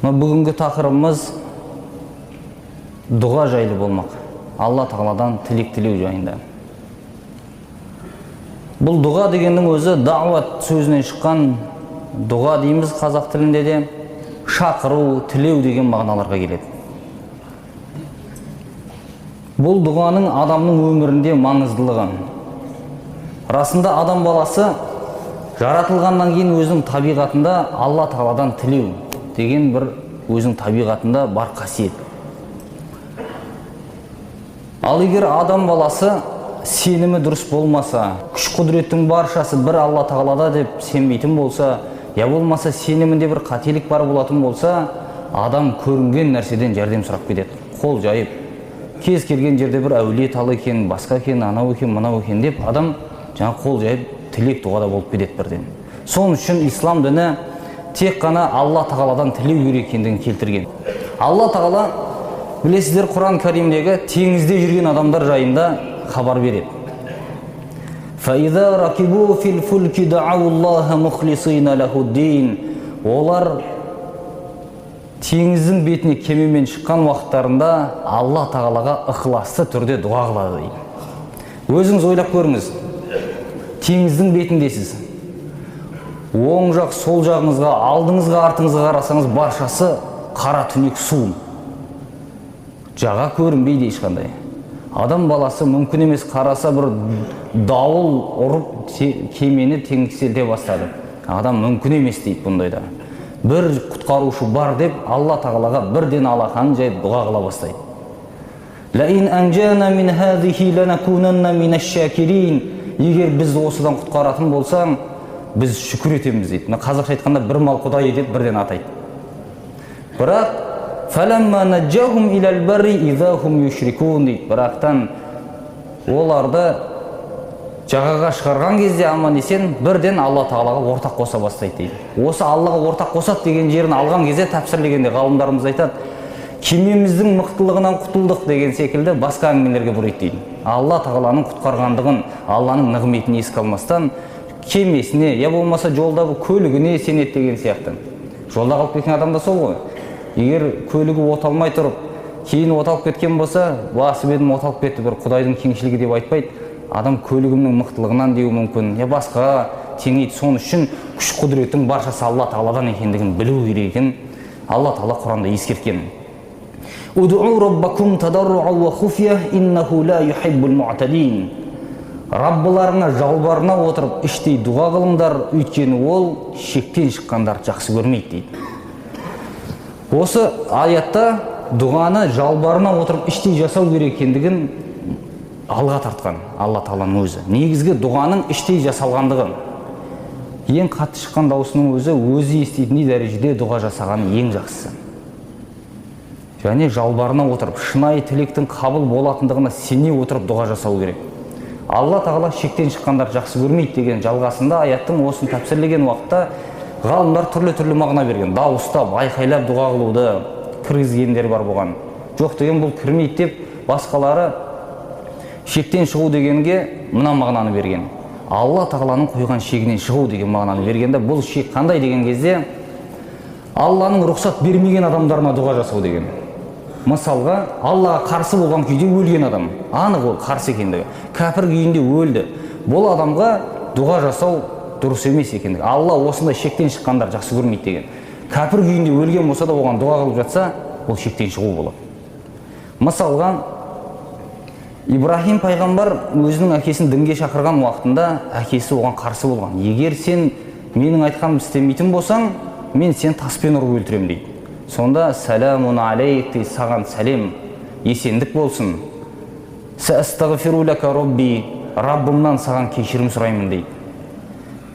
Бүгінгі тақырыбымыз дұға жайлы болмақ. Алла тағаладан тілек тілеу жайында. Бұл дұға дегеннің өзі дауат сөзінен шыққан. Дұға дейміз қазақ тілінде де, шақыру, тілеу деген мағыналарға келеді. Бұл дұғаның адамның өмірінде маңыздылығы. Расында адам баласы жаратылғаннан кейін өзінің табиғатында Алла тағаладан тілеу деген бір өзінің табиғатында бар қасиет. Ал егер адам баласы сенімі дұрыс болмаса, күш құдіреттің баршасы бір Алла тағалада деп сенбейтін болса, я болмаса сенімінде бір қателік бар болатын болса, адам көрінген нәрседен жәрдем сұрап кетеді. Қол жайып, кез келген жерде бір әулие тал екен, басқа екен, анау екен, мынау екен деп адам жаңа қол жайып тілек дұғада болып кетеді бірден. Соның үшін ислам діні тек қана Алла тағаладан тілеу керек екендігін келтірген. Алла тағала, білесіздер, Құран Кәрімдегі теңізде жүрген адамдар жайында хабар береді. فَإِذَا رَكِبُوا فِي الْفُلْكِ دَعَوُا اللَّهَ مُخْلِصِينَ لَهُ الدِّينَ. Олар теңіздің бетіне кемемен шыққан уақыттарында Алла тағалаға ықыласты түрде дұға қылады дейді. Өзіңіз ойлап көріңіз, теңіздің бетіндесіз. Оң жақ, сол жағыңызға, алдыңызға, артыңызға қарасаңыз баршасы қара түнек су. Жаға көрінбейді ешқандай. Адам баласы мүмкін емес қараса бір дауыл ұрып кемені теңселте бастады. Адам мүмкін емес дейді бұндайда. Бір құтқарушы бар деп Алла тағалаға бірден алақанын жайып дұға қыла бастайды. «Ләин әнжана мин хазихи ланакунанна минаш шакирин». Егер біз осыдан құтқаратын болсаң, біз шүкір етеміз дейді. Қазақша айтқанда бір мал құдай деп бірден атайды. Бірақ «Фәләмма наджахум иләл барри иза хум юшрикун» дейді. Бірақтан оларды жағаға шығарған кезде аман есен бірден Алла тағалаға ортақ қоса бастайды дейді. Осы Аллаға ортақ қосады деген жерін алған кезде тәпсірлегенде ғалымдарымыз айтады, кемеміздің мықтылығынан құтылдық деген секілді басқа әңгімелерге бұрайды дейді. Алла тағаланың құтқарғандығын, Алланың нығметін еске алмастан кемесіне, я болмаса жолдағы көлігіне сенеді деген сияқты. Жолда қалып кеткен адам да сол ғой. Егер көлігі от алмай тұрып, кейін от алып кеткен болса, басып едім от алып кетті, бір Құдайдың кеңшілігі деп айтпайды. Адам көлігімнің мықтылығынан деуі мүмкін, я басқа теңейді. Соның үшін күш құдіреттің баршасы Алла тағаладан екендігін білу керек екенін Алла тағала Құранда ескерткен. «Уд'у раббакум тадарруан ва хуфия иннаху ла юхиббул му'тадин». Раббыларына жалбарына отырып іштей дұға қылыңдар, өйткені ол шектен шыққандар жақсы көрмейді дейді. Осы аятта дұғаны жалбарына отырып іштей жасау керек екендігін алға тартқан Алла тағаланың өзі. Негізгі дұғаның іштей жасалғандығы. Ең қатты шыққан даусының өзі еститіндей дәрежеде дұға жасаған ең жақсысы. Және жалбарына отырып, шынайы тілектің қабыл болатындығына сене отырып дұға жасау керек. Алла тағала шектен шыққандар жақсы көрмейді деген жалғасында аяттың осын тәпсірлеген уақытта ғалымдар түрлі мағына берген. Дауыстап, айқайлап дұға қылуды кіргізгендер бар болған. Жоқ деген бұл кірмейді деп басқалары шектен шығу дегенге мына мағынаны берген. Алла тағаланың қойған шегінен шығу деген мағынаны бергенде, бұл шек қандай деген кезде Алланың рұқсат бермеген адамдарына дұға жасау деген. Мысалға, Аллаға қарсы болған күйде өлген адам, анық ол қарсы екендігі, кәпір күйінде өлді. Бұл адамға дұға жасау дұрыс емес екендігі. Алла осындай шектен шыққандар жақсы көрмейді деген. Кәпір күйінде өлген болса да оған дұға қылып жатса, ол шектен шығу болады. Мысалға, Ибрахим пайғамбар өзінің әкесін дінге шақырған уақытында әкесі оған қарсы болған. Егер сен менің айтқанымды істемейтін болсаң, мен сен таспен ұрып өлтірем дейді. Сонда сәламун алейк дейді, саған сәлем, есендік болсын. Сәстағфиру ләка робби, Раббымнан саған кешірім сұраймын дейді.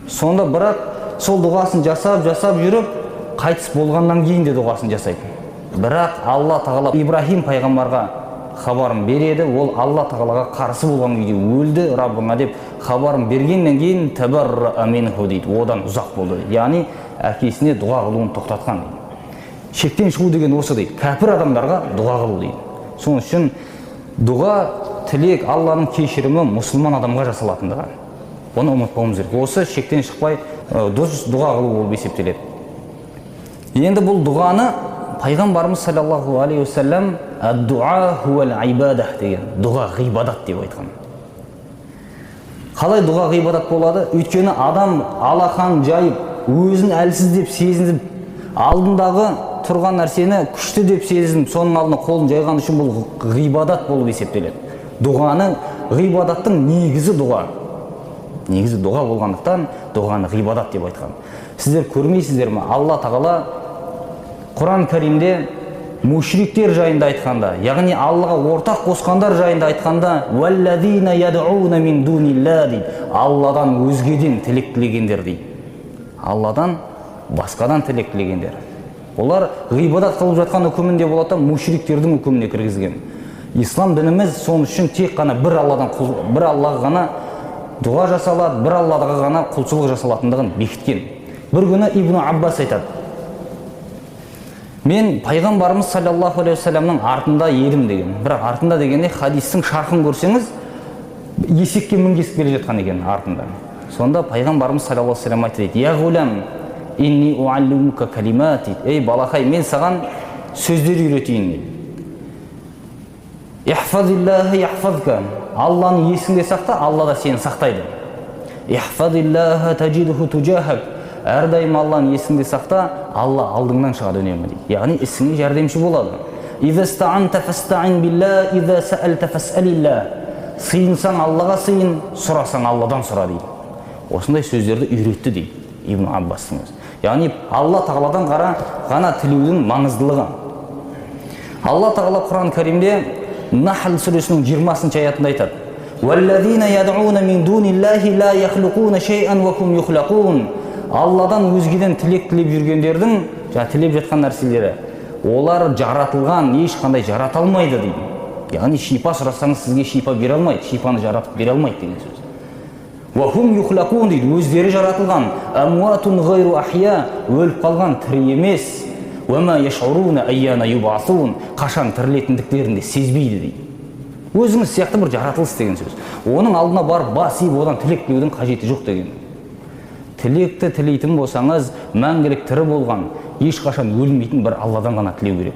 Сонда бірақ сол дұғасын жасап жүріп, қайтыс болғаннан кейін де дұғасын жасайды. Бірақ Алла тағала Ибрахим пайғамбарға хабарын береді, ол Алла тағалаға қарсы болған күйде өлді Раббыңа деп хабарын бергеннен кейін табарра минху дейді, одан ұзақ болды дейді. Яғни әкесіне дұға қылуын тоқтатқан дейді. Шектен шығу деген осы дейді. Кәпір адамдарға дұға қылу дейді. Соның үшін дұға, тілек, Алланың кешірімі мұсылман адамға жасалатындығы. Оны ұмытпауымыз керек. Осы шектен шықпай дұрыс дұға қылу болып есептеледі. Енді бұл дұғаны пайғамбарымыз саллаллаху алейхи уассалам ад-дуа хуал ибада деген, дұға ғибадат деп айтқан. Қалай дұға ғибадат болады? Өйткені адам алақан жайып, өзін әлсіз деп сезініп, алдындағы тұрған нәрсені күшті деп сезініп, соның алдына қолын жайған үшін бұл ғибадат болып есептеледі. Дұғаның, ғибадаттың негізі дұға. Негізі дұға болғандықтан дұғаны ғибадат деп айтқан. Сіздер көрмейсіздер ме? Алла тағала Құран Кәримде мушриктер жайында айтқанда, яғни Аллаға ортақ қосқандар жайында айтқанда, «Валлазина яд'уна мин дунилла» дейді. Алладан өзгеден тілек тілегендер дейді. Алладан басқадан тілек тілегендер. Олар ғибадат қылып жатқан үкімінде болады, мушриктердің үкіміне кіргізген. Ислам дініміз соның үшін тек қана бір Аллаға ғана дұға жасалады, бір Аллаға ғана құлшылық жасалатындығын бекіткен. Бір күні Ибн Аббас айтады: мен пайғамбарымыз саллаллаху алейхи уассаламның артында едім деген. Бірақ артында дегенде хадистің шархын көрсеңіз, есекке мінгесіп келе жатқан екен артында. Сонда пайғамбарымыз саллаллаху алейхи уассалам айтты: «Я ғулам, инни уаллимука калимати». Ей балақай, мен саған сөздер үйретейін дейді. «Ихфазиллаха яхфазка». Алланы есіңде сақта, Алла да сені сақтайды. «Ихфазиллаха таджидху туджахак». Әрдайым Алланы есіңде сақта, Алла алдыңнан шығады үнемі дейді. Яғни ісіңе жәрдемші болады. «Иза стаанта фастаин билла, иза саалта фасалилла». Сыйынсаң Аллаға сыйын, сұрасаң Алладан сұра дейді. Осындай сөздерді үйретті дейді Ибн Аббастың өзі. Яғни Алла тағаладан ғана тілеудің маңыздылығы. Алла тағала Құран Кәримде Нахл сүресінің 20-шы аятында айтады: «Валлазина яд'уна мин дуниллахи ла яхлуқуна шай'ан ва хум юхлақун». Алладан өзгеден тілек тілеп жүргендердің, тілеп жатқан нәрселері, олар жаратылған, ешқандай жарата алмайды дейді. Яғни шипа сұрасаңыз сізге шипа бере алмайды, шипаны жаратып бере алмайды деген сөз. «Ва хум юхлақун» дейді, өздері жаратылған. «Амуатун ғайру ахия», өліп қалған, тірі емес. «Ва ма яшуруна айяна юбасун», қашан тірілетіндіктерін де сезбейді дейді. Өзіңіз сияқты бір жаратылыс деген сөз. Оның алдына барып бас иіп, одан тілек тілеудің қажеті жоқ деген. Тілекті тілейтін болсаңыз, мәңгілік тірі болған, ешқашан өлмейтін бір Алладан ғана тілеу керек.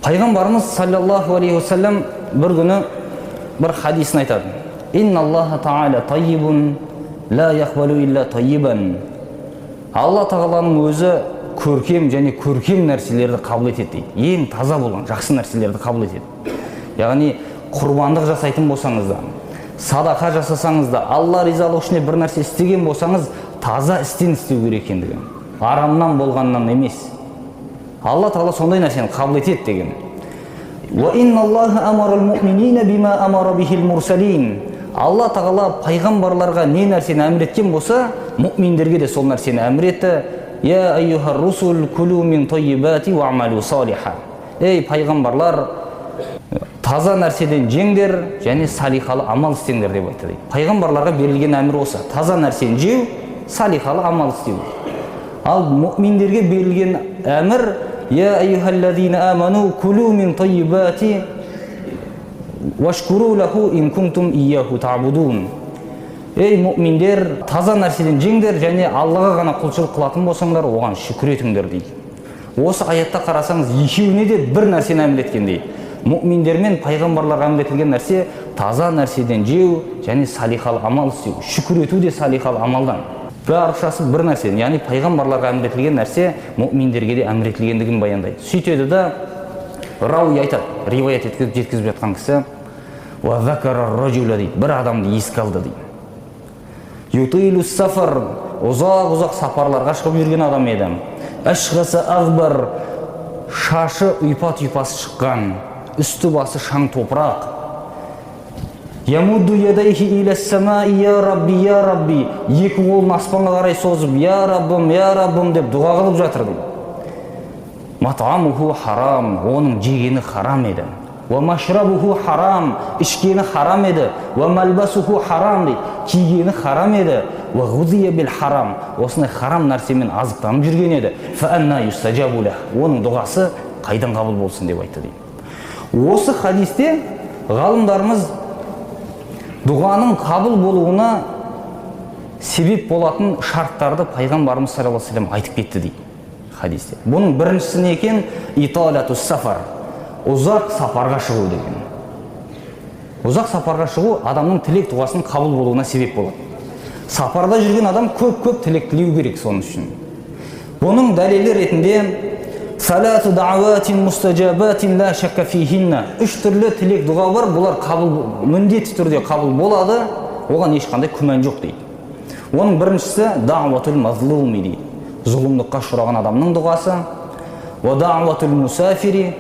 Пайғамбарымыз саллаллаху алейхи уассалам бір күні бір хадисін айтады: «Инна Аллаха та'аля тайибун, ла яқбалу илля тайибан». Алла тағаланың өзі көркем және көркем нәрселерді қабыл етеді дейді. Ең таза болған, жақсы нәрселерді қабыл етеді. Яғни құрбандық жасайтын болсаңыз да, садақа жасасаңыз да, Алла ризалығы үшін бір нәрсе істеген болсаңыз, таза істен істеу керек екендігі. Арамнан болғаннан емес. Алла тағала сондай нәрсені қабыл етеді деген. «Ва инна Аллаха амарал муъминина бима амара бихил мурсалин». Алла тағала пайғамбарларға не нәрсені әмір еткен болса, мұъминдерге де сол нәрсені әмір етті. «Я айюхар русул кулу мин тойибати ва амалу салиха». Ей пайғамбарлар, таза нәрседен жеңдер және салихалы амал істеңдер деп айтты дейді. Пайғамбарларға берілген әмір осы: таза нәрсені жеу, салихалы амал істеу. Ал мұъминдерге берілген әмір: «Я айюхаллазина аману кулу мин тойибати вашкуру лаху ин кунтум ияху та'будун». Ей мұъминдер, таза нәрседен жеңдер және Аллаға ғана құлшылық қылатын болсаңдар, оған шүкір етіңдер дейді. Осы аятта қарасаңыз, екеуіне де бір нәрсені әмір еткен дейді. Мұъминдер мен пайғамбарларға әмір етілген нәрсе таза нәрседен жеу және салихалы амал істеу. Шүкір ету де салихалы амалдан. Баршасы бір нәрсе, яғни пайғамбарларға әмір етілген нәрсе мұъминдерге де әмір етілгендігін баяндайды. Сөйтеді да рауи айтады, риwayat жеткізіп жатқан кісі: «Ва закара ражула» дейді, бір адамды еске алды дейді. «Ютилу сафар», ұзақ сапарларға шығып жүрген адам еді. «Ашғаса азбар», шашы ұйпа-тұйпасы шыққан, үсті басы шаң топырақ. «Ямудду ядайхи иля самаи я рабби, я рабби», екі қолын аспанға қарай созып, «Я раббым» деп дұға қылып жатыр дейді. «Мат'амуху харам», оның жегені харам еді. «Ва машрабуху харам», ішкені харам еді. «Ва малбасуху харам», дейді, кигені харам еді. «Ва ғудия бил харам», осындай харам нәрсемен азықтанып жүрген еді. «Фа анна юстаджабу лах», оның дұғасы қайдан қабыл болсын деп айтты дейді. Осы хадисте ғалымдарымыз дұғаның қабыл болуына себеп болатын шарттарды пайғамбарымыз саллаллаху алейхи вассалам айтып кетті дейді. хадисте. Бұның біріншісі не екен? Италатус сафар. Ұзақ сапарға шығу деген. Ұзақ сапарға шығу адамның тілек дұғасының қабыл болуына себеп болады. Сапарда жүрген адам көп тілек тілеу керек соның үшін. Бұның дәлелі ретінде салату даъватин мустажабатин ла шакка фихинна. Үш түрлі тілек дұға бар, бұлар міндетті түрде қабыл болады, оған ешқандай күмән жоқ дейді. Оның біріншісі даъватул мазлуми дейді. Зұлымдыққа ұшыраған адамның дұғасы. Ва даъватул мусафири,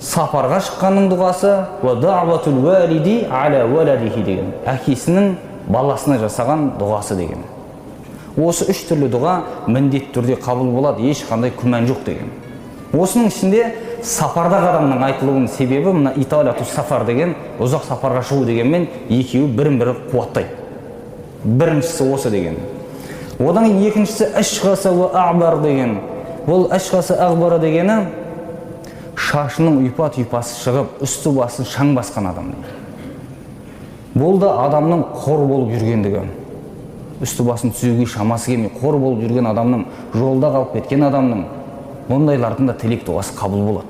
сапарға шыққанның дұғасы. Ва даъватул валиди аля валадихи деген. Әкесінің баласына жасаған дұғасы деген. Осы үш түрлі дұға міндетті түрде қабыл болады, ешқандай күмән жоқ деген. Осының ішінде сапардағы адамның айтылуының себебі мына италату сафар деген, ұзақ сапарға шығу дегенмен екеуі бірін-бірі қуаттайды. Біріншісі осы деген. Одан кейін екіншісі ашғаса ва аъбар деген. Бұл ашғаса аъбар дегені шашының ұйпа-тұйпасы шығып, үсті басы шаң басқан адам дейді. Бұл да адамның қор болып жүргендігі. Үсті басын түзеуге шамасы келмей, қор болып жүрген адамның, жолда қалып кеткен адамның, мұндайлардың да тілек дұғасы қабыл болады.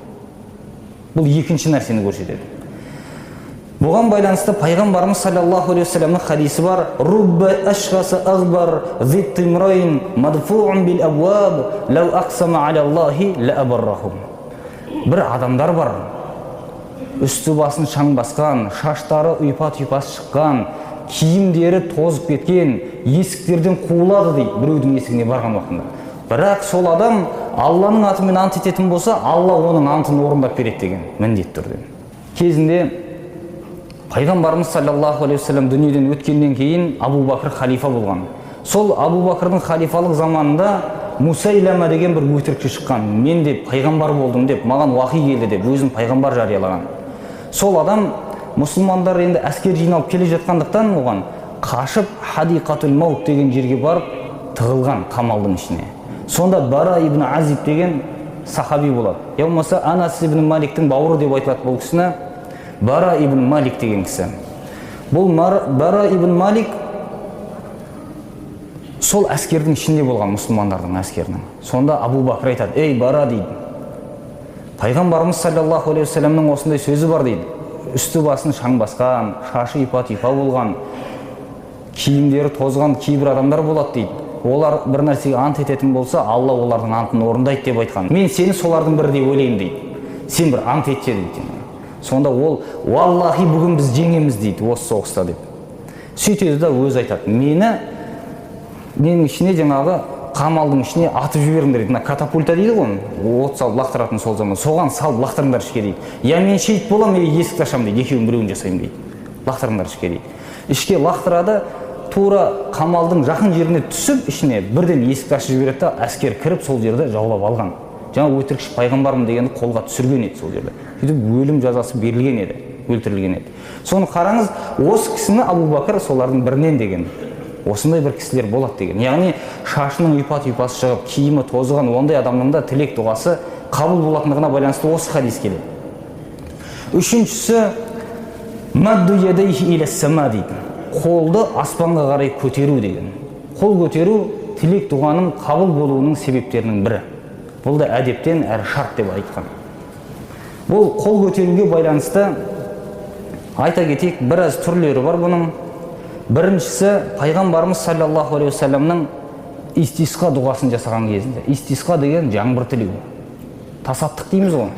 Бұл екінші нәрсені көрсетеді. Бұған байланысты пайғамбарымыз саллаллаху алейхи вассаламның хадисі бар: рубба ашғаса ағбар зиттимрайн мадфуун бил абуаб лау ақсама аляллахи ла абаррахум. Бір адамдар бар, үсті басын шаң басқан, шаштары ұйпа-тұйпасы шыққан, киімдері тозып кеткен, есіктерден қуылады дейді, біреудің есігіне барған уақытында. Бірақ сол адам Алланың атымен ант ететін болса, Алла оның антын орындап береді деген міндетті түрде. Кезінде пайғамбарымыз саллаллаху алейхи вассалам дүниеден өткеннен кейін Абу Бакр халифа болған. Сол Абу Бакрдың халифалық заманында Мусайлама деген бір өтірікші шыққан. Мен де пайғамбар болдым деп, маған уахи келді деп, өзін пайғамбар жариялаған. Сол адам мұсылмандар енді әскер жиналып келе жатқандықтан оған қашып Хадиқатул Маут деген жерге барып тығылған қамалдың ішіне. Сонда Бара ибн Азиб деген сахаби болады. Я болмаса Анас ибн Маликтің бауыры деп айтылады бұл кісіні. Бара ибн Малик деген кісі. Бұл Бара ибн Малик сол әскердің ішінде болған, мұсылмандардың әскерінің. Сонда Абу Бакр айтады: ей Бара дейді, пайғамбарымыз саллаллаху алейхи вассаламның осындай сөзі бар дейді. Үсті басын шаң басқан, шашы ипа-типа болған, киімдері тозған кейбір адамдар болады дейді. Олар бір нәрсеге ант ететін болса, Алла олардың антын орындайды деп айтқан. Мен сені солардың бірі деп ойлаймын дейді. Сен бір ант етші дейді. Сонда ол: уаллахи бүгін біз жеңеміз дейді осы соғыста деп. Сөйтеді да өзі айтады: менің ішіне жаңағы қамалдың ішіне атып жіберіңдер дейді. Катапульта дейді ғой, от салып лақтыратын сол zaman. Соған салып лақтырыңдар ішке дейді. Я мен шейіт боламын, я есікті ашамын дейді. Екеуін біреуін жасаймын дейді. Лақтырыңдар ішке дейді. Ішке лақтырады, тура қамалдың жақын жеріне түсіп, ішіне бірден есікті ашып жібереді да әскер кіріп сол жерді жаулап алған. Жаңа өтірікші пайғамбармын дегенді қолға түсірген еді сол жерде. Сөйтіп өлім жазасы берілген еді, өлтірілген еді. Соны қараңыз, осы кісіні Абу Бакр солардың бірінен деген. Осындай бір кісілер болады деген. Яғни шашының ұйпа-тұйпасы шығып, киімі тозған ондай адамның да тілек дұғасы қабыл болатындығына байланысты осы хадис келеді. Үшіншісі мадду ядайхи иля сама дейді. Қолды аспанға қарай көтеру деген. Қол көтеру тілек дұғаның қабыл болуының себептерінің бірі. Бұл да әдептен әрі шарт деп айтқан. Бұл қол көтеруге байланысты айта кетейік, біраз түрлері бар бұның. Біріншісі пайғамбарымыз саллаллаху алейхи вассаламның истисқа дұғасын жасаған кезінде. Истисқа деген жаңбыр тілеу. Тасаттық дейміз ғой.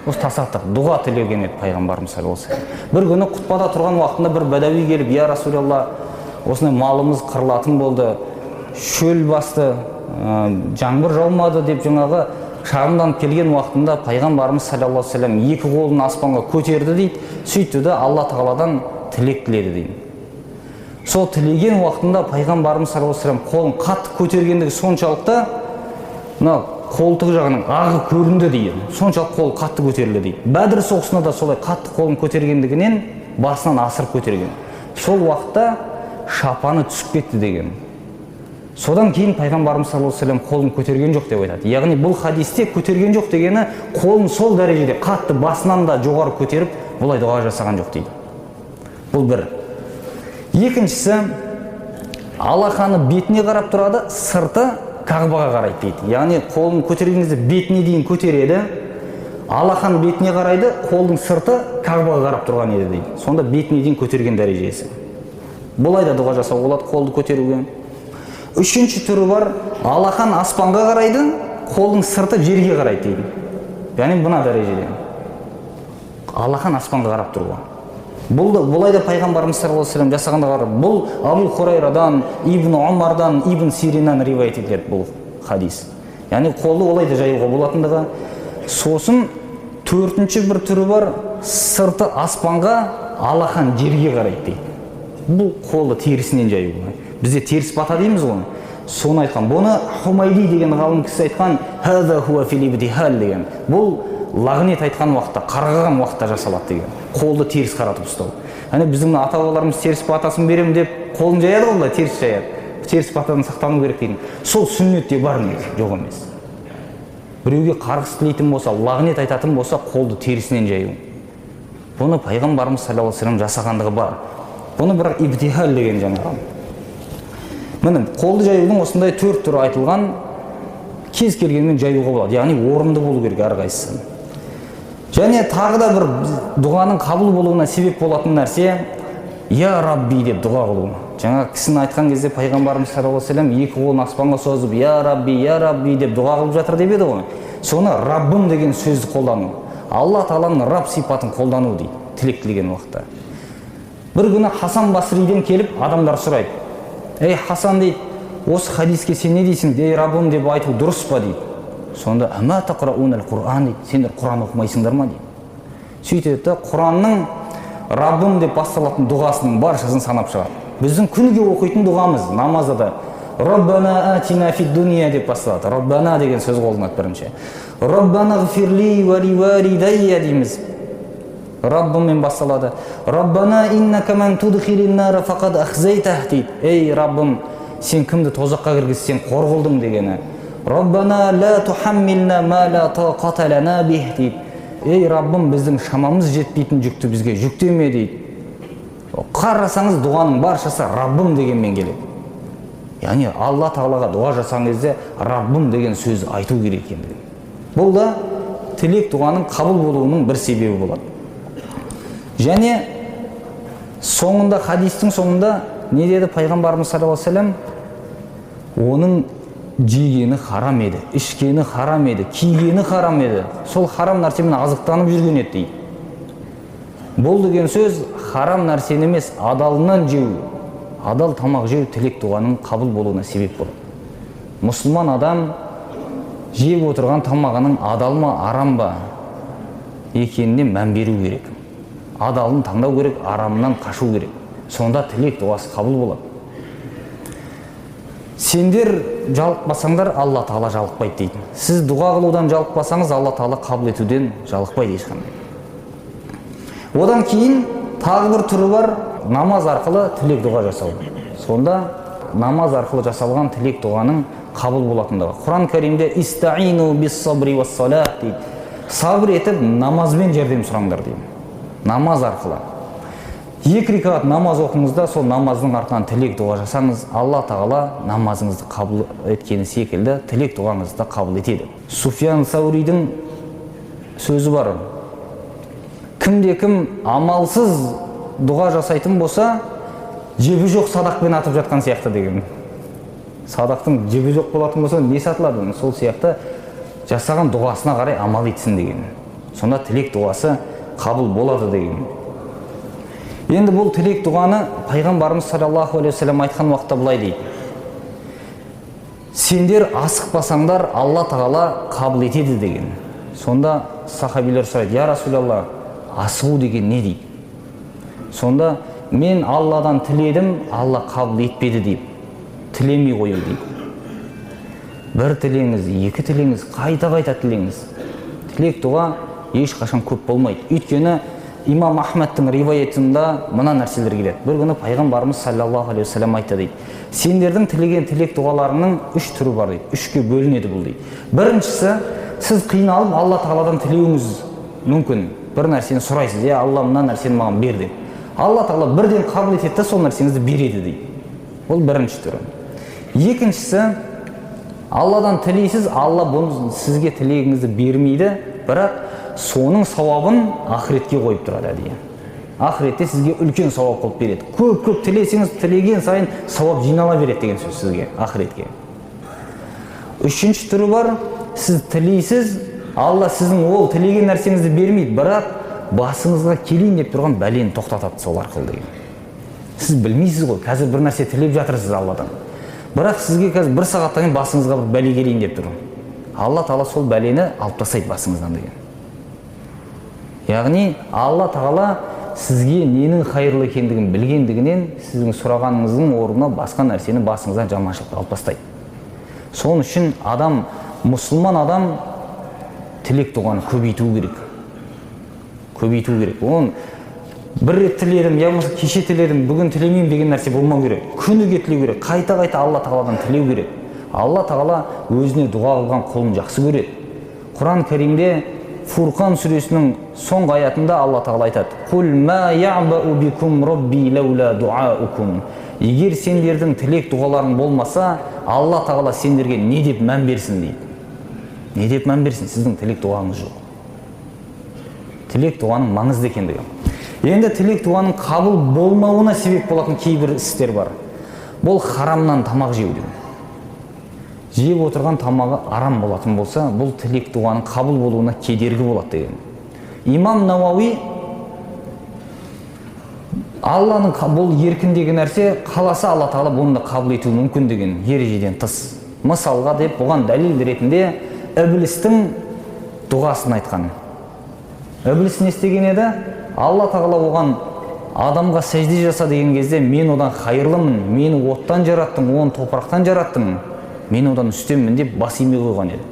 Осы тасаттық дұға тілеген еді пайғамбарымыз саллаллаху алейхи вассалам. Бір күні құтпада тұрған уақытында бір бәдәуи келіп: я Расулалла, осындай малымыз қырылатын болды, шөл басты, жаңбыр жаумады деп жаңағы шағымданып келген уақытында пайғамбарымыз саллаллаху алейхи вассалам екі қолын аспанға көтерді дейді. Сөйтті де Алла тағаладан тілек тіледі дейді. Сол тілеген уақытында пайғамбарымыз саллаллаху алейхи вассалам қолын қатты көтергендігі соншалықты мына қолтық жағының ағы көрінді дейді. Соншалық қол қатты көтерілді дейді. Бәдір соғысында да солай қатты қолын көтергендігінен басынан асырып көтерген. Сол уақытта шапаны түсіп кетті деген. Содан кейін пайғамбарымыз саллаллаху алейхи вассалам қолын көтерген жоқ деп айтады. Яғни бұл хадисте көтерген жоқ дегені қолын сол дәрежеде қатты басынан да жоғары көтеріп бұлай дұға жасаған жоқ дейді. Бұл бір. Екіншісі, алақаны бетіне қарап тұрады, сырты Кағбаға қарайды дейді. Яғни қолын көтерген кезде бетіне дейін көтереді, алақан бетіне қарайды, қолдың сырты Кағбаға қарап тұрған еді дейді. Сонда бетіне дейін көтерген дәрежесі. Бұлай да дұға жасауға болады, қолды көтеруге. Үшінші түрі бар, алақан аспанға қарайды, қолдың сырты жерге қарайды дейді. Яғни мына дәрежеде. Алақан аспанға қарап тұруға. Бұлай да пайғамбарымыз саллаллаху алейхи ва саллям жасағанда бар. Бұл Абу Хурайрадан, Ибн Омардан, Ибн Сириннан риуаят етіледі бұл хадис. Яғни қолды олай да жаюға болатындығы. Сосын төртінші бір түрі бар, сырты аспанға, алақан жерге қарайды дейді. Бұл қолды терісінен жаюға. Бізде теріс бата дейміз ғой. Соны айтқан. Бұны Хумайди деген ғалым кісі айтқан, «Хаза хуа фил ибтихал» деген. Бұл лағнет айтқан уақытта, қарғаған уақытта жасалады деген. Қолды теріс қаратып ұстау. Яғни біздің ата-бабаларымыз теріс батасын берем деп қолын жаяды ғой, теріс жаяды. Теріс батадан сақтану керек деген. Сол сүннетте бар негізі, жоқ емес. Біреуге қарғыс тілейтін болса, лағнет айтатын болса, қолды терісінен жаю. Бұны пайғамбарымыз саллаллаху алейхи ва саллям жасағандығы бар. Бұны бірақ ибтихал деген жаңағы. Міне, қолды жаюдың осындай төрт түрі айтылған, кез келгенмен жаюға болады. Яғни орынды болу керек әрқайсысы. Және тағы да бір дұғаның қабыл болуына себеп болатын нәрсе, «Я Рабби» деп дұға қылу. Жаңа кісіні айтқан кезде пайғамбарымыз саллаллаху алейхи ва саллям екі қолын аспанға созып, «Я Рабби» деп дұға қылып жатыр деп еді ғой. Соны Раббым деген сөзді қолдану. Алла Тағаланың Рабб сипатын қолдану дейді, тілек тілеген уақытта. Бір күні Хасан Басриден келіп адамдар сұрайды. «Ей Хасан» дейді, «осы хадиске сен не дейсің? Ей Раббым деп айту дұрыс па?» дейді. Сонда «Ама тақрауна ал-Құран» дейді, «Сендер Құран оқымайсыңдар ма?» дейді. Сөйтеді де Құранның Раббым деп басталатын дұғасының баршасын санап шығады. Біздің күніге оқитын дұғамыз намазда да «Раббана атина фид дуния» деп басталады. «Раббана» деген сөз қолданады бірінші. «Раббана гфирли ва ли валидайя» дейміз. Раббыммен басталады. «Раббана иннака ман tudkhilin nar faqad akhzaytah» дейді. «Ей Раббым, сен кімді тозаққа кіргізсең қор қылдың» дегені. «Раббана ла тухаммилна ма ла тaqata lana bih» дейді. «Ей Раббым, біздің шамамыз жетпейтін жүкті бізге жүктеме» дейді. Қарасаңыз дұғаның баршасы Раббым дегенмен келеді. Яғни Алла Тағалаға дұға жасаған кезде Раббым деген сөз айту керек екендігі. Бұл да тілек дұғаның қабыл болуының бір себебі болады. Және соңында, хадистің соңында не деді пайғамбарымыз саллаллаху алейхи ва саллям? Оның жегені харам еді, ішкені харам еді, кигені харам еді. Сол харам нәрсемен азықтанып жүрген еді дейді. Бұл деген сөз харам нәрсені емес, адалынан жеу, адал тамақ жеу тілек дұғаның қабыл болуына себеп болады. Мұсылман адам жеп отырған тамағының адал ма, арам ба екеніне мән беру керек. Адалын таңдау керек, арамынан қашу керек. Сонда тілек дұғасы қабыл болады. Сендер жалықпасаңдар, Алла Тағала жалықпайды дейді. Сіз дұға қылудан жалықпасаңыз, Алла Тағала қабыл етуден жалықпайды ешқандай. Одан кейін тағы бір түрі бар, намаз арқылы тілек дұға жасау. Сонда намаз арқылы жасалған тілек дұғаның қабыл болатындығы. Құран Кәримде «Истаину бис-сабри вас-салат» дейді. Сабыр етіп намазбен жәрдем сұраңдар дейді. Намаз арқылы. 2 рекат намаз оқыңызда, сол намаздың артынан тілек дұға жасаңыз, Алла Тағала намазыңызды қабыл еткені секілді тілек дұғаңызды да қабыл етеді. Суфиян Сауридің сөзі бар. Кімде-кім амалсыз дұға жасайтын болса, жебі жоқ садақпен атып жатқан сияқты деген. Садақтың жебі жоқ болатын болса, не сатылады? Сол сияқты жасаған дұғасына қарай амал етсін деген. Сонда тілек дұғасы қабыл болады деген. Енді бұл тілек дұғаны пайғамбарымыз саллаллаху алейхи ва саллям айтқан уақытта былай дейді. Сендер асықпасаңдар, Алла Тағала қабыл етеді деген. Сонда сахабилер сұрайды: «Я Расулалла, асығу деген не?» дейді. Сонда мен Алладан тіледім, Алла қабыл етпеді дейді. Тілемей қою дейді. Бір тілеңіз, екі тілеңіз, қайта тілеңіз. Тілек дұға ешқашан көп болмайды. Өйткені имам Ахмадтың риwayatында мына нәрселер келеді. Бір күні пайғамбарымыз саллаллаху алейхи ва саллям айтты дейді. Сендердің тілеген тілек дұғаларының 3 түрі бар дейді. 3-ке бөлінеді бұл дейді. Біріншісі, сіз қиналып Алла Тағаладан тілеуіңіз мүмкін. Бір нәрсені сұрайсыз: «Я Алла, мына нәрсені маған бер» деп. Алла Тағала бірден қабыл етеді, сол нәрсеңізді береді дейді. Бұл бірінші түрі. Екіншісі, Алладан тілейсіз, Алла бұны сізге тілегіңізді бермейді, бірақ соның сауабын ақыретке қойып тұрады деген. Ақыретте сізге үлкен сауап қылып береді. Көп тілесеңіз, тілеген сайын сауап жинала береді деген сөз сізге, ақыретке. Үшінші түрі бар, сіз тілейсіз, Алла сіздің ол тілеген нәрсеңізді бермейді, бірақ басыңызға келейін деп тұрған бәлені тоқтатады сол арқылы деген. Сіз білмейсіз ғой, қазір бір нәрсе тілеп жатырсыз Алладан. Бірақ сізге қазір бір сағаттан кейін басыңызға бір бәле келейін деп тұр. Алла Тағала сол бәлені алып тастайды басыңыздан деген. Яғни Алла Тағала сізге ненің хайырлы екендігін білгендігінен сіздің сұрағаныңыздың орнына басқа нәрсені басыңыздан жаманшылықты алып тастайды. Соның үшін адам, мұсылман адам тілек дұғаны көбейту керек. Көбейту керек. Оның бір рет тіледім, я болмаса кеше тіледім, бүгін тілемеймін деген нәрсе болмау керек. Күніге тілеу керек. Қайта-қайта Алла Тағаладан тілеу керек. Алла Тағала өзіне дұға қылған құлын жақсы көреді. Құран Кәрімде Фурқан сүресінің соңғы аятында Алла Тағала айтады: "Қул ма я'бау бикум рабби лаула дуаукум." Егер сендердің тілек дұғаларың болмаса, Алла Тағала сендерге не деп мән берсін дейді. Не деп мән берсін? Сіздің тілек дұғаңыз жоқ. Тілек дұғаның маңызды екендігі. Енді тілек дұғаның қабыл болмауына себеп болатын кейбір істер бар. Бұл харамнан тамақ жеу деген. Жеп отырған тамағы арам болатын болса, бұл тілек дұғаның қабыл болуына кедергі болады деген. Имам Науауи Алланың бұл еркіндегі нәрсе, қаласа Алла Тағала бұны да қабыл етуі мүмкін деген ережеден тыс. Мысалға деп бұған дәлел ретінде Іблістің дұғасын айтқан. Ібліс не істеген еді? Алла Тағала оған адамға сәжде жаса деген кезде мен одан хайырлымын, мені оттан жараттың, оны топырақтан жараттың, мен одан үстеммін деп бас имей қойған еді.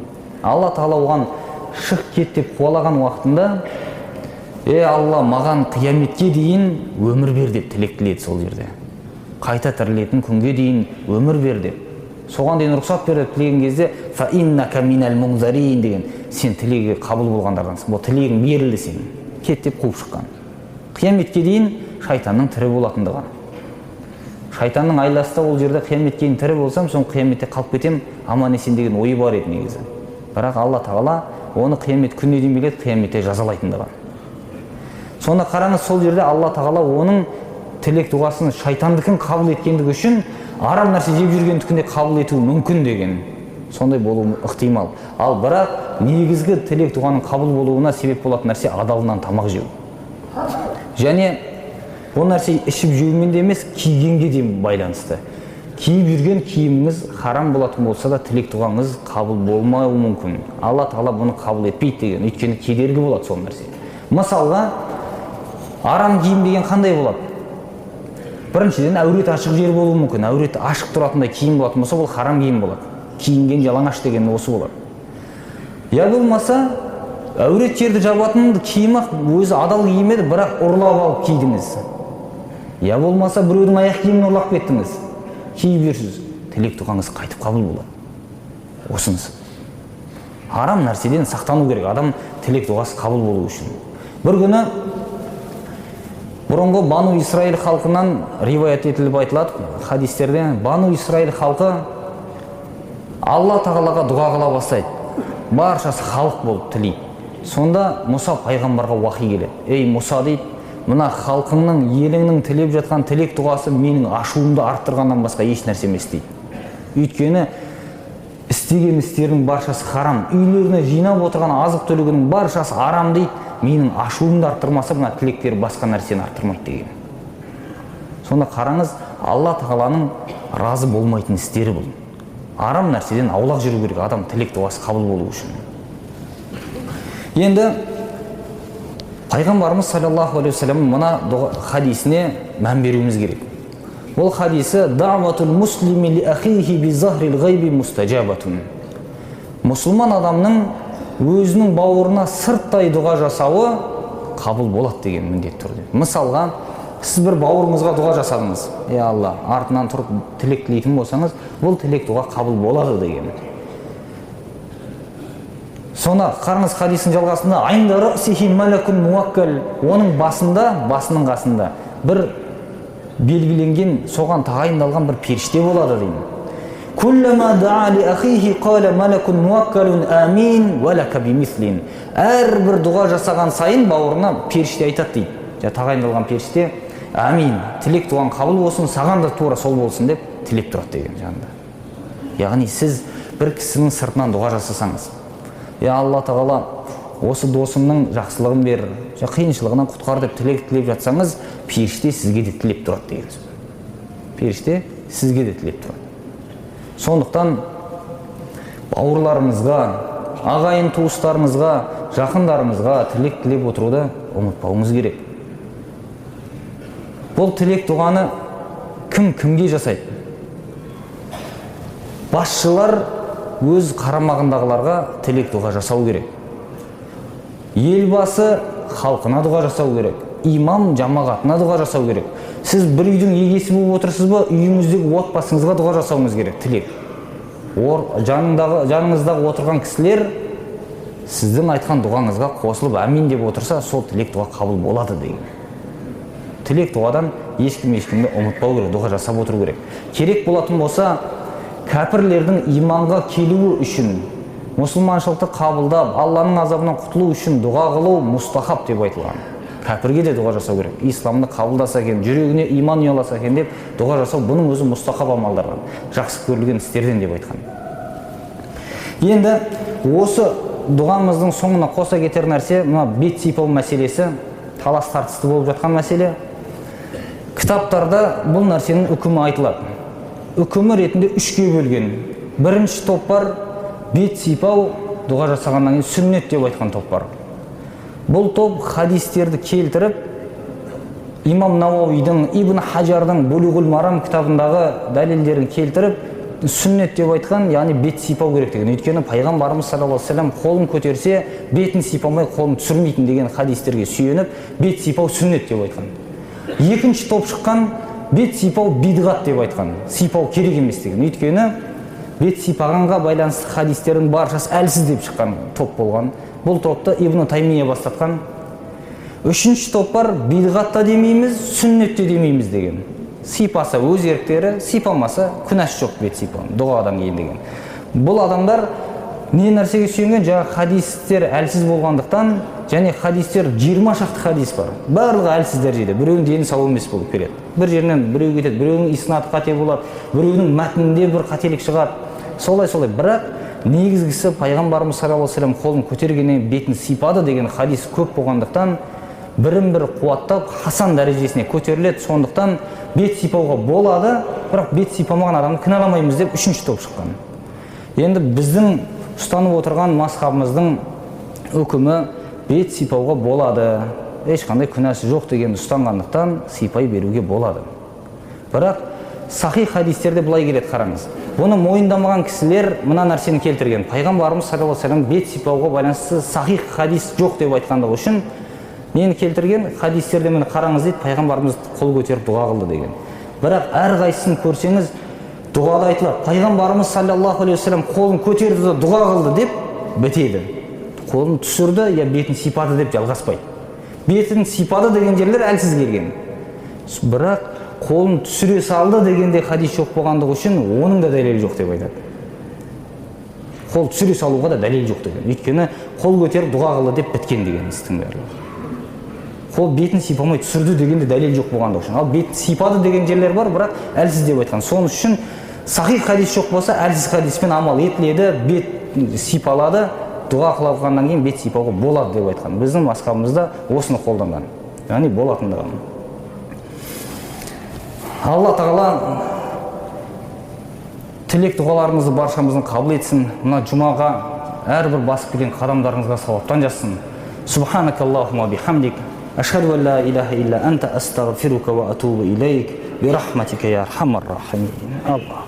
Алла Тағала оған шық кет деп қуалаған уақытында Алла, маған қияметке дейін өмір бер деп тілек тіледі сол жерде. Қайта тірілетін күнге дейін өмір бер деп. Соған дейін рұқсат беріп тілеген кезде фа иннака минал мунзарин деген, сен тілегі қабыл болғандардансың. Бұл тілегің берілді сен. Кет деп қуып шыққан. Қияметке дейін шайтанның тірі болатындығы. Шайтанның айласы ол жерде қияметке дейін тірі болсам, соң қияметте қалып кетем, аман есен деген ойы бар еді негізі. Бірақ Алла Тағала оны қиямет күніне дейін біледі, қияметте жазалайтындығы. Сонда қараңыз, сол жерде Алла Тағала оның тілек дұғасын шайтандықын қабыл еткендігі үшін арам нәрсе жеп жүргендікінде қабыл етуі мүмкін деген. Сондай болуы ықтимал. Ал бірақ негізгі тілек дұғаның қабыл болуына себеп болатын нәрсе адалынан тамақ жеу. Және бұл нәрсе ішіп жеумен де емес, кигенге де байланысты. Киіп жүрген киіміңіз харам болатын болса да тілек дұғаңыз қабыл болмауы мүмкін. Алла Тағала бұны қабыл етпейді деген. Өйткені кедергі болады сол нәрсе. Мысалға, арам киім деген қандай болады? Біріншіден әурет ашық жер болуы мүмкін. Әурет ашық тұратындай киім болатын болса, бұл харам киім болады. Киінген жалаңаш деген осы болады. Я болмаса, әурет жерді жабатын киім өзі адал киім еді, бірақ ұрлап алып кидіңіз. Я болмаса, біреудің аяқ киімін ұрлап кеттіңіз. Киіп жүрсіз, тілек дұғаңыз қайтып қабыл болады. Осыныз. Харам нәрседен сақтану керек, адам тілек дұғасы қабыл болу үшін. Бір күні бұрынғы Бану Исраил халқынан риваят етіліп айтылады хадистерде. Бану Исраил халқы Алла Тағалаға дұға қыла бастайды. Баршасы халық болып тілейді. Сонда Мұса пайғамбарға уахи келеді. Ей Мұса дейді, мына халқыңның, еліңнің тілеп жатқан тілек дұғасы менің ашуымды арттырғаннан басқа еш нәрсе емес дейді. Өйткені істеген істердің баршасы харам, үйлеріне жинап отырған азық түлігінің баршасы арам дейді. Менің ашуымды арттырмаса, мына тілектер басқа нәрсені арттырмайды деген. Сонда қараңыз, Алла Тағаланың разы болмайтын істері бұл. Арам нәрседен аулақ жүру керек, адам тілек дұғасы қабыл болу үшін. Енді пайғамбарымыз саллаллаху алейхи вассалам мына хадисіне мән беруіміз керек. Бұл хадисі даъватул муслими ли ахихи би захрил гайби мустажабатун. Мұсылман адамның өзінің бауырына сырттай дұға жасауы қабыл болады деген міндет түрде. Мысалға, сіз бір бауырыңызға дұға жасадыңыз. Алла, артынан тұрып тілек тілейтін болсаңыз, бұл тілек дұға қабыл болады деген. Соны қарыңыз хадистің жалғасында айнда расихи малакун муаккал, оның басының қасында бір белгіленген, соған тағайындалған бір періште болады деймін. Kullama da'a li akhihi qala malakun muwakkalun amin wa laka bimислин. Әрбір дұға жасаған сайын бауырына періште айтады дейді. Тағайындалған періште амин, тілек дұғаң қабыл болсын, саған да тура сол болсын деп тілеп тұрады деген жанында. Яғни сіз бір кісінің сыртынан дұға жасасаңыз, Алла Тағала осы досымның жақсылығын бер, қиыншылығынан құтқар деп тілеп жатсаңыз, періште сізге де тілеп тұрады деген сөз. Періште сізге де тілеп тұрады. Сондықтан бауырларымызға, ағайын туыстарымызға, жақындарымызға тілек тілеп отыруды ұмытпауымыз керек. Бұл тілек дұғаны кім кімге жасайды? Басшылар өз қарамағындағыларға тілек дұға жасау керек. Елбасы халқына дұға жасау керек. Имам жамағатына дұға жасау керек. Сіз бір үйдің егесі болып отырсыз ба, үйіңіздегі отбасыңызға дұға жасауыңыз керек, тілек. Жаныңыздағы отырған кісілер сіздің айтқан дұғаңызға қосылып әмин деп отырса, сол тілек дұға қабыл болады деген. Тілек дұғадан ешкімді ұмытпау керек, дұға жасап отыру керек. Керек болатын болса, кәпірлердің иманға келуі үшін, мұсылманшылықты қабылдап, Алланың азабынан құтылу үшін дұға қылу мұстахаб деп айтылған. Кәпірге де дұға жасау керек. Исламды қабылдаса екен, жүрегіне иман ұяласа екен деп дұға жасау, бұның өзі мұстахаб амалдардан, жақсы көрілген істерден деп айтқан. Енді осы дұғамыздың соңына қоса кетер нәрсе, мына бет сипау мәселесі, талас тартысты болып жатқан мәселе. Кітаптарда бұл нәрсенің үкімі айтылады. Үкімі ретінде үшке бөлген. Бірінші топ бар, бет сипау дұға жасағаннан кейін сүннет деп айтқан топ бар. Бұл топ хадистерді келтіріп, имам Науауидің, Ибн Хаджардың Булуғул Марам кітабындағы дәлелдерін келтіріп, сүннет деп айтқан, яғни бет сипау керек деген. Өйткені пайғамбарымыз саллаллаху алейхи ва саллям қолын көтерсе, бетін сипамай қолын түсірмейтін деген хадистерге сүйеніп, бет сипау сүннет деп айтқан. Екінші топ шыққан, бет сипау бидғат деп айтқан. Сипау керек емес деген. Өйткені бет сипағанға байланысты хадистердің баршасы әлсіз деп шыққан топ болған. Бұл топты Ибн Таймия бастатқан. Үшінші топ бар, бидғатта демейміз, сүннетте демейміз деген. Сипаса өз еріктері, сипамаса күнәш жоқ бет сипауын, дұғадан кейін деген. Бұл адамдар не нәрсеге сүйенген? Жаңа хадистер әлсіз болғандықтан, және хадистер 20 шақты хадис бар. Барлығы әлсіз дәрежеде. Біреуінің дені сау емес болып келеді. Бір жерінен біреу кетеді, біреуінің иснаты қате болады, біреуінің мәтінінде бір қателік шығады. Солай. Бірақ негізгісі пайғамбарымыз саллаллаху алейхи ва саллям қолын көтергеннен бетін сипады деген хадис көп болғандықтан, бірін-бірі қуаттап хасан дәрежесіне көтеріледі. Сондықтан бет сипауға болады, бірақ бет сипамаған адамды кінәламаймыз деп үшінші топ шыққан. Енді біздің ұстанып отырған мазхабымыздың үкімі бет сипауға болады, ешқандай күнәсі жоқ дегенді ұстанғандықтан сипай беруге болады. Бірақ сахих хадистерде былай келеді, қараңыз. Бұны мойындамаған кісілер мына нәрсені келтірген. Пайғамбарымыз саллаллаху алейхи ва саллям бет сипауға байланысты сахих хадис жоқ деп айтқандығы үшін нені келтірген? Хадистерде мені қараңыз дейді, пайғамбарымыз қол көтеріп дұға қылды деген. Бірақ әрқайсысын көрсеңіз, дұғада айтылады, пайғамбарымыз саллаллаху алейхи ва саллям қолын көтерді де дұға қылды деп бітеді. Қолын түсірді, я бетін сипады деп жалғаспайды. Бетін сипады деген жерлер әлсіз келген. Бірақ қолын түсіре салды дегенде хадис жоқ болғандығы үшін оның да дәлелі жоқ деп айтады. Қол түсіре салуға да дәлел жоқ деген. Өйткені қол көтеріп дұға қылды деп біткен деген істің барлығы. Қол бетін сипамай түсірді дегенде дәлел жоқ болғандығы үшін. Ал бетін сипады деген жерлер бар, бірақ әлсіз деп айтқан. Соның үшін сахих хадис жоқ болса, әлсіз хадиспен амал етіледі, бет сипалады, дұға қылғаннан кейін бет сипауға болады деп айтқан. Біздің мазхабымызда осыны қолданған. Яғни болатындығын. Алла Тағала тілек дұғаларымызды баршамыздың қабыл етсін. Мына жұмаға әрбір басып келген қадамдарыңызға сауаптан жазсын. Субханакаллахумма бихамдик, ашхаду ан ла илаха илля анта астағфирука ва атубу илейк, би рахматика я архамар рахимин. Аллах.